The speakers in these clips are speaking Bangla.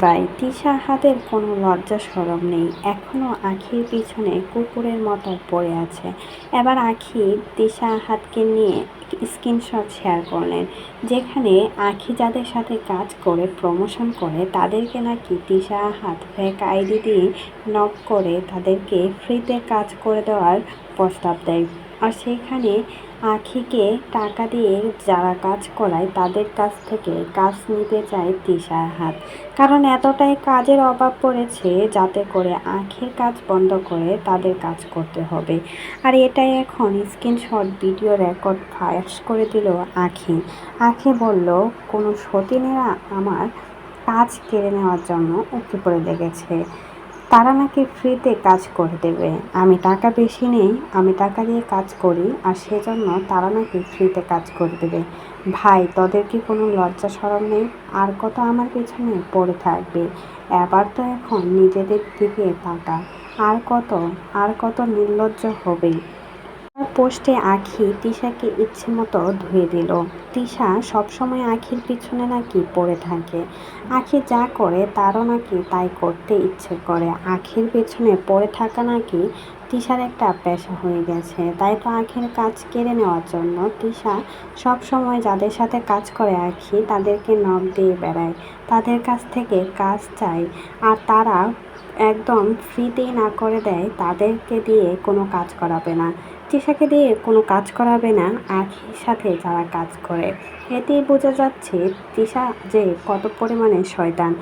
ভাই তিশা হাতের কোনো লজ্জা সরম নেই, এখনো আখির পিছনে কুকুরের মতো পড়ে আছে। এবার আখি তিশা হাতকে নিয়ে স্ক্রিনশট শেয়ার করলেন, যেখানে আখি যাদের সাথে কাজ করে প্রমোশন করে তাদেরকে নাকি তিশা হাত ফেক আইডি দিয়ে নক করে তাদেরকে ফ্রিতে কাজ করে দেওয়ার প্রস্তাব দেয়। আর সেখানে আখিকে টাকা দিয়ে যারা কাজ করায় তাদের কাছ থেকে কাজ নিতে চায় তিশা হাত, কারণ এতটাই কাজের অভাব পড়েছে যাতে করে আখির কাজ বন্ধ করে তাদের কাজ করতে হবে। আর এটাই এখন স্ক্রিনশট ভিডিও রেকর্ড ফাঁস করে দিল আখি। আখি বলল, কোনো সতীনেরা আমার কাজ কেড়ে নেওয়ার জন্য উঠে পড়ে লেগেছে, তারা নাকি ফ্রিতে কাজ করে দেবে। আমি টাকা বেশি নেই, আমি টাকা দিয়ে কাজ করি, আর সেজন্য তারা নাকি ফ্রিতে কাজ করে দেবে। ভাই তোদের কি কোনো লজ্জা শরম নেই? আর কত আমার পেছনে পড়ে থাকবে? এবার তো এখন নিজেদের দিকে তাকা। আর কত নির্লজ্জ হবে? পোস্টে আখি তিশাকে ইচ্ছে মতো ধুয়ে দিল। তিশা সবসময় আখির পিছনে নাকি পড়ে থাকে, আখি যা করে তারও নাকি তাই করতে ইচ্ছে করে। আখির পেছনে পড়ে থাকা নাকি তিশার একটা পেশা হয়ে গেছে। তাই তো আখির কাজ কেড়ে নেওয়ার জন্য তিশা সবসময় যাদের সাথে কাজ করে আখি তাদেরকে নখ দিয়ে বেড়ায়, তাদের কাছ থেকে কাজ চায়। আর তারা একদম ফ্রিতেই না করে দেয়, তাদেরকে দিয়ে কোনো কাজ করাবে না, তিশাকে দিয়ে কোনো কাজ করাবে না আখির সাথে যারা কাজ করে। এতেই বোঝা যাচ্ছে তিশা যে কত পরিমাণে শয়তান।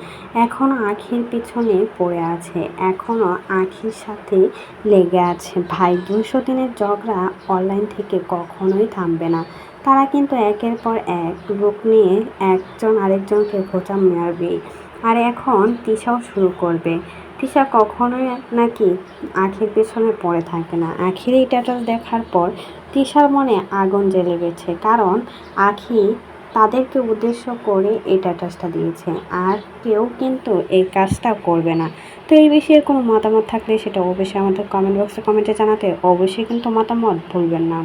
এখনও আখির পিছনে পড়ে আছে, এখনও আখির সাথে লেগে আছে। ভাই 200 দিনের ঝগড়া অনলাইন থেকে কখনোই থামবে না। তারা কিন্তু একের পর এক রূপ নিয়ে একজন আরেকজনকে খোঁচা মারবে। আর এখন তিশাও শুরু করবে। তিশা কখনোই নাকি আখির পেছনে পড়ে থাকে না। আখির এই স্ট্যাটাস দেখার পর তিশার মনে আগুন জ্বলে গেছে, কারণ আখি তাদেরকে উদ্দেশ্য করে এই স্ট্যাটাসটা দিয়েছে, আর কেউ কিন্তু এই কাজটা করবে না। তো এই বিষয়ে কোনো মতামত থাকলে সেটা অবশ্যই আমাদের কমেন্ট বক্সে কমেন্টে জানাতে অবশ্যই কিন্তু মতামত ভুলবেন না।